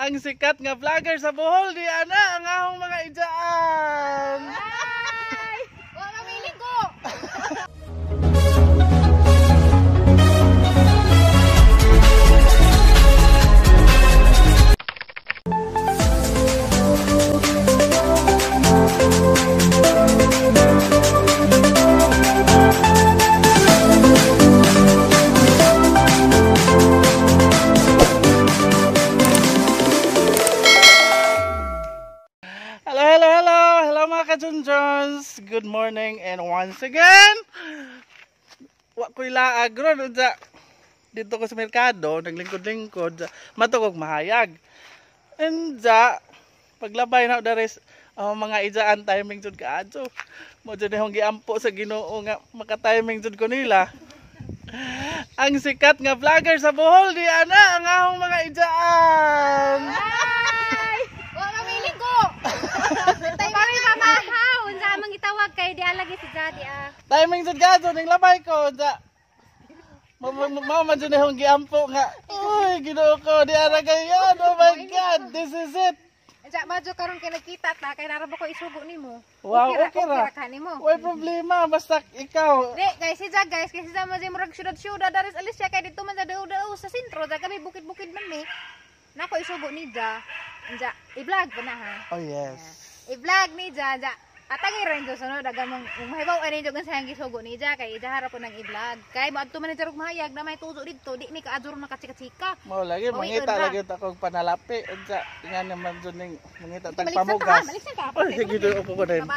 ang sikat nga vlogger sa Bohol di ana ang ahong mga ijaan. Ay! Wa mamili ko. Hello mga ka-Junjuns. Good morning and once again wa ko'y laag ron unsa dito ko sa merkado naglingkod-lingkod matugog mahayag and paglabay na dares mga ijaan timing jud kaadto mo jud hong giampo sa Ginoo nga maka-timing jud ko nila. Ang sikat nga vlogger sa Bohol di ana ang ahong mga ijaan. Ay! Wa mamili ko. Pari mamahaw, unsa amang gitawag kay di alagi si Daddy ah. Timing jud kaadto ning labay ko unsa mama man jud hong giampo nga. Uy, Ginoo ko di ara gayon. Oh my God, this is it. Unsa madyo karon kay nagkita ta kay narabo ko isugo nimo. Wow, okay ra. Kanimo. Way problema basta ikaw. Di, guys, kasi sa mo murag syudad-syudad daris alis siya kay dito man sa daw sa sentro, da kami bukid-bukid man mi. Nako isugo ni Ja. Unsa, i-vlog ba na ha? Oh yes. I-vlog ni Ja. Atagi rin do sunod aga mong mahibaw ani jud sa hang gisugo ni Ja kay Ja harap po nang i-vlog. Kay moadto man ni Jarog mahayag na may tuzo dito, di ni kaaduro nakachika-chika. Mo lagi mangita lagi ta kog panalapi unsa nga naman jud ning mangita tag pamugas. Oh sige do ko ko din.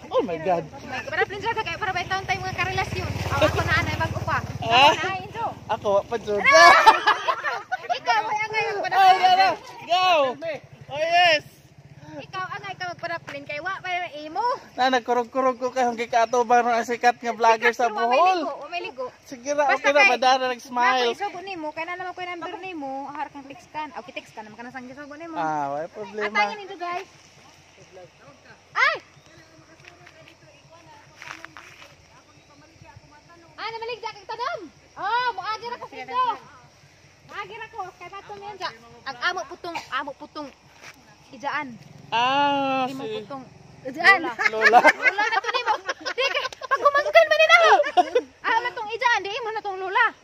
Oh my God. Para plinsa ka kay para bay taon tay mga karelasyon. Ako na anay mag-upa. Na injo. Ako wa pa jud. Ikaw may angay Ay, go. Oh yes. Ikaw angay ka magparaplin kay wa pa imo. Na nagkurog-kurog ko kay hong gikaatubang ang sikat nga vlogger sa Bohol. Umeligo. Sige ra okay ra madara nag-smile. Ako isugo nimo kay na naman ko number nimo, har kang text kan. O text kan naman kana sang isugo nimo. Way problema. Atangin nito guys. Ay. Namaligya kang tanam. Oh, muagir ako dito. Muagir ako kay baton yan ja. Ang amo putong ijaan. Imo Si putong ijaan. Lola. Lola na to nimo. Di kay pag gumangkan man nila. Na tong ijaan di imo na tong lola.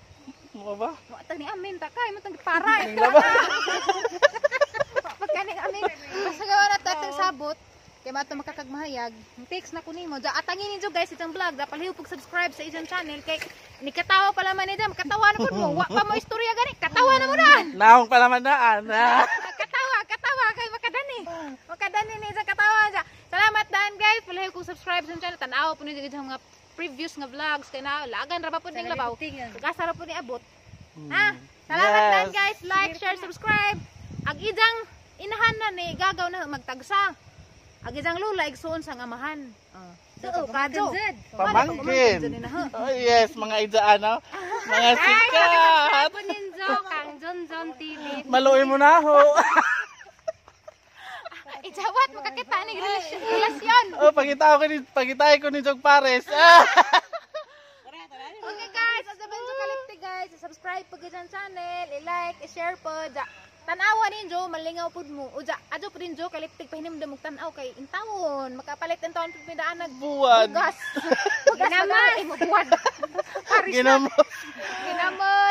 Mo ba? Wa tag ni amin ta kay mo tang para. Ning laba. Pag kaning amin basta gawa na tatang sabot. Kaya mato makakagmahayag. Text na ko nimo. Atangin ninyo guys itong vlog. Dapalhiw pag subscribe sa isang channel. Kay nikatawa pala man nila. Katawa na po mo. Wa pa mo istorya gani. Katawa na mo na. Naong pala mandaan. Katawa. Kay makadani. Makadani ni sa katawa. Salamat dan guys. Palhiw kong subscribe sa channel. Tanawa po ninyo sa mga previous nga vlogs. Kaya na lagan raba po ning labaw. Pagkasa ra po ni abot. Ha? Salamat dan guys. Like, share, subscribe. Ang idang inahan na ni gagaw na magtagsa. Agizang lula igsuon sa ngamahan. Kadyo. Pamangkin. Oh yes, mga ijaan no. Mga sikat. Ako ninjo kang Junjun TV. Maluoy mo na ho. Ijawat makakita ni relasyon. Oh, pagitay ko ni Jog Pares. Okay guys, asaban jo kalipti guys. Subscribe po sa channel, i-like, i-share po. Tanawa ninyo, malingaw pud mo. Uja, adto pud ninyo kaliptig pahinimdam og tan-aw kay intawon, makapalit ang taon pud pindaan buwan. Bugas. Ginamos, imo buwan. Ginamos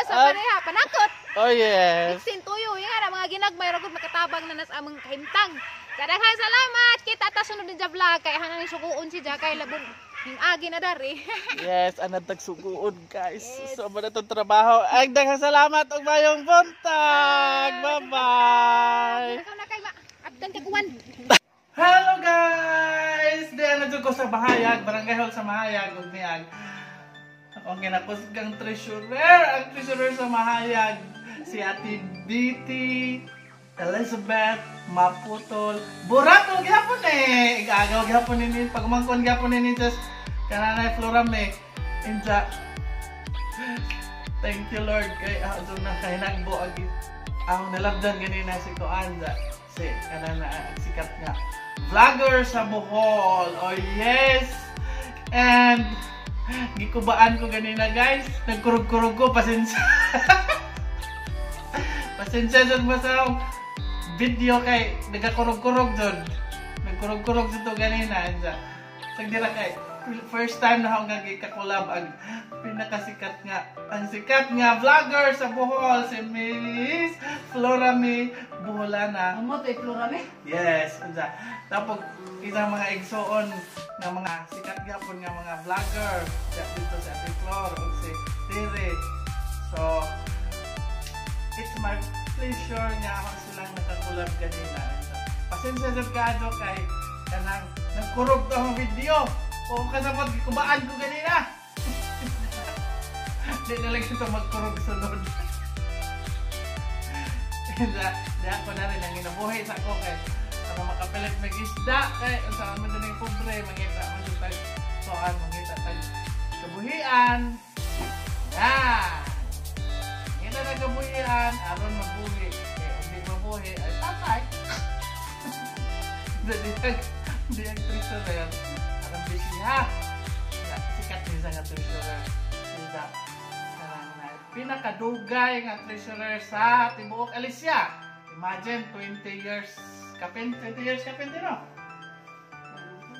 sa pareha panakot. Oh yes. Iksin tuyo, nga mga ginagmay ra gud makatabang na nas among kahimtang. Kadaghan salamat kita ta sunod ni vlog kay hanang suguon si Ja kay labon ning agi na dari. Yes, anad tagsuguon guys. Yes. So man itong trabaho. Ay daghang salamat ug mayong buntag. Bye-bye. Ikaw na kay abdan kay kuwan. Hello guys. Diyan na ko sa Mahayag, Barangay Hall sa Mahayag ug niag. Akong ginakusgang treasurer, ang treasurer sa Mahayag si Ate Betty Elizabeth Maputol Burato gyapon igagaw gyapon ni pagmangkon gyapon ni just kananay Florame inja. Thank you Lord kay adto na kay nagbo agi ang nalabdan ganina si Koanda si kanana sikat nga vlogger sa Bohol. Oh yes. And gikubaan ko ganina guys, nagkurog-kurog ko pasensya. Pasensya jud mo sa video kay nagakurog-kurog doon. Nagkurog-kurog dito ganina. Sa dira kay first time na akong nagkikakulab ang pinakasikat nga, ang sikat nga vlogger sa Bohol, si Miss Florami Buholana. Amo to Florami? Yes, unsa. Tapos isang mga igsoon nga mga sikat gyapon nga mga vlogger dito sa Ate Flor ug si Tere. So it's my pleasure nga ako silang nakakulab kanina. Pasensya sa kado kay kanang nagkurog to ang video. O kasabot kubaan ko kanina. Di na lang ito magkurog sunod. Di ako na rin ang inabuhay sa ako kay para makapilit mag-isda kay ang saan mo din yung pobre mangita mo dito tayo soan mangita tayo kabuhian. Yan. Yan na kabuhian aron mabuhi. Kaya hindi mabuhi ay patay. Di ang treasurer. Arang busy ha. Sikat din sa nga treasurer. Sida. Pinakadugay nga treasurer sa Tibuok Alicia. Imagine 20 years kapin, 20 years kapin din no?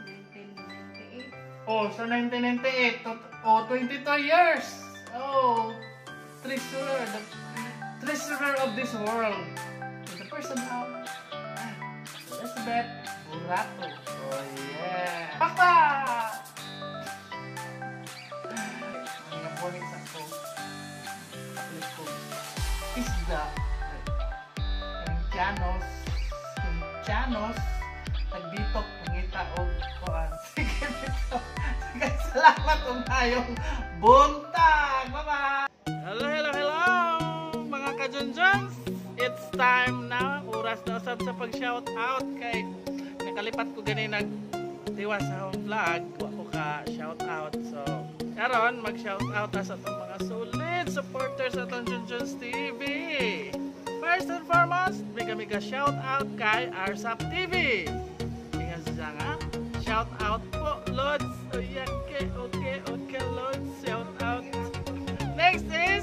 1998. Oh, so 1998 oh 22 years. Oh, treasurer, the treasurer of this world. The person now. Elizabeth Burato. Oh yeah. Papa! Mga boning sa ko. Isda. Janos. Nagbitok pangita o kuan. Sige dito. Sige, salamat ang tayong buntag. Bye-bye! Hello! Mga ka-Junjuns! It's time na. Oras na usab sa pag-shout out kay nakalipat ko ganina diwa sa akong vlog. Wa ko ka shout out. So, karon mag-shout out sa itong mga solid supporters sa itong Junjuns TV. First and foremost, mega shout out kay Arsap TV. Tingnan siya nga. Shout out po, Lods. Okay, Lods. Shout out. Next is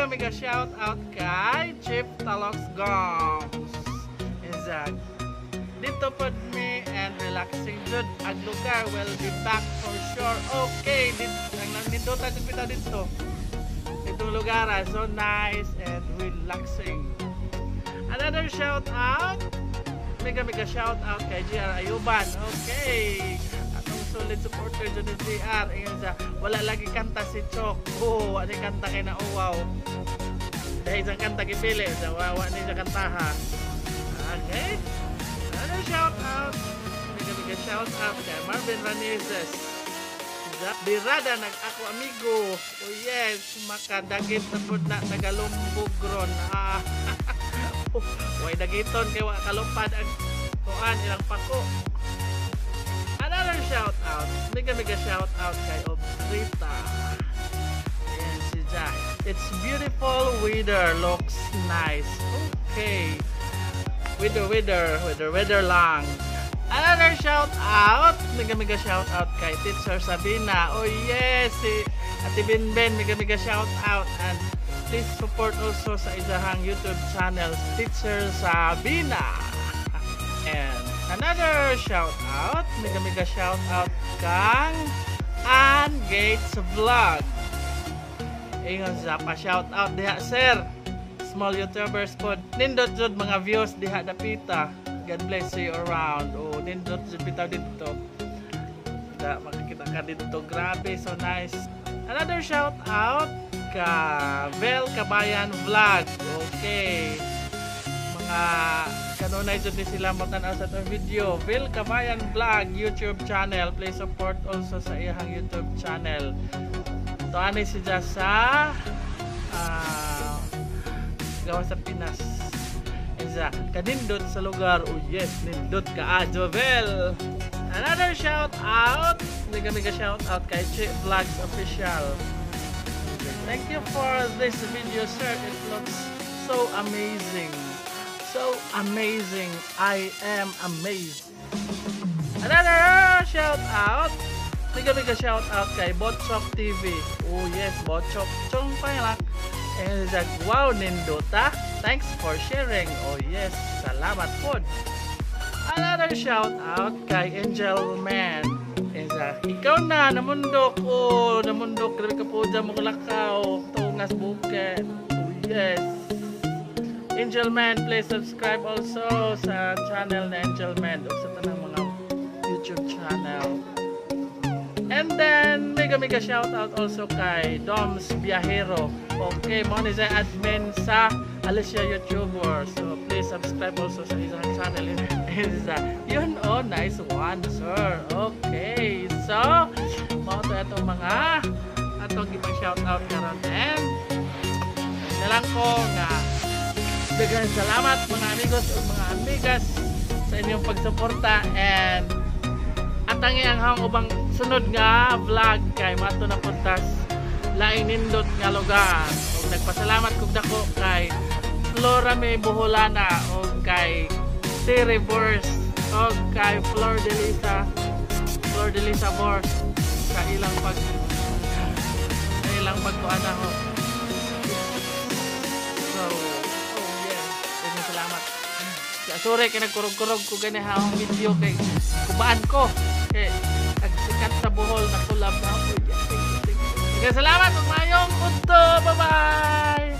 mega shout out kay Chief Talox Goms. Exact. Dito pod me and relaxing jud ang lugar will be back for sure. Okay, nandito tayo pita dito. Itong lugar so nice and relaxing. Another shout out. Mega shout out kay JR Ayuban. Okay. Atong solid supporter dyan ni JR. Ayan siya. Wala lagi kanta si Chok. Oh, ano kanta kay na wow. Dahil isang kanta kipili. So, wawa niya siya kantahan. Okay. Another shout out. Mega shout out kay Marvin Ranizes. Birada nag-ako amigo. Oh yes. Makadagit na po na Tagalumbog ron. Way dagiton kay wa kalupad ang kuan ilang pako. Another shout out. Mega shout out kay Obstrita. Ayan si Jack. It's beautiful weather, looks nice. Okay. Weather lang. Another shout out. Mega shout out kay Teacher Sabina. Oh yes, si Ate Binben mega shout out and please support also sa isahang YouTube channel, Teacher Sabina. And another shout out, mega shout out kang Ann Gates Vlog. Ingon sa pa shout out diha sir. Small YouTubers pod. Nindot jud mga views diha dapita. God bless you around. Oh, nindot jud bitaw dito. Da makikita ka dito. Grabe, so nice. Another shout out ka Vel Kabayan Vlog. Okay. Mga kanunay dyan din sila matanaw sa itong video. Vel Kabayan Vlog YouTube channel. Please support also sa iyang YouTube channel. Ito ani siya sa gawa sa Pinas. Isa kanindot sa lugar. Oh yes, nindot ka Vel. Another shout out. Mega shout out kay Chi Vlogs Official. Thank you for this video, sir. It looks so amazing. So amazing. I am amazed. Another shout out. Mega shout out kay Botchok TV. Oh yes, Botchok. Chong pailak. And it's like, wow, nindota. thanks for sharing. Oh yes, salamat po. Another shout out kay Angel Man. Ikaw na, namundok. Oh, namundok. Grabe ka po dyan mong lakaw. Tungas buket. Oh yes. Angel Man, please subscribe also sa channel na Angel Man. O sa tanang mga YouTube channel. And then, mega shout out also kay Doms Biahero. Okay, mo ni sa admin sa Alicia YouTuber. So, please subscribe also sa isang channel. Yun, oh, nice one, sir. Okay, so, mo to itong mga atong gipang shout out karon. And, nalang ko nga, daghang salamat mga amigos o mga amigas sa inyong pagsuporta. And, atangi ang hang ubang sunod nga vlog kay mato na puntas laing nindot nga lugar. Ug nagpasalamat kog dako kay Flora May Buholana o kay T Reverse o kay Flor de Lisa Bors sa ilang pagkuana ho. So, oh yeah, salamat. Sorry kay nagkurog-kurog ko gani haong video kay kubaan ko. Okay, nagsikat sa Bohol na collab na ako. Okay, salamat ug mayong udto. Bye-bye.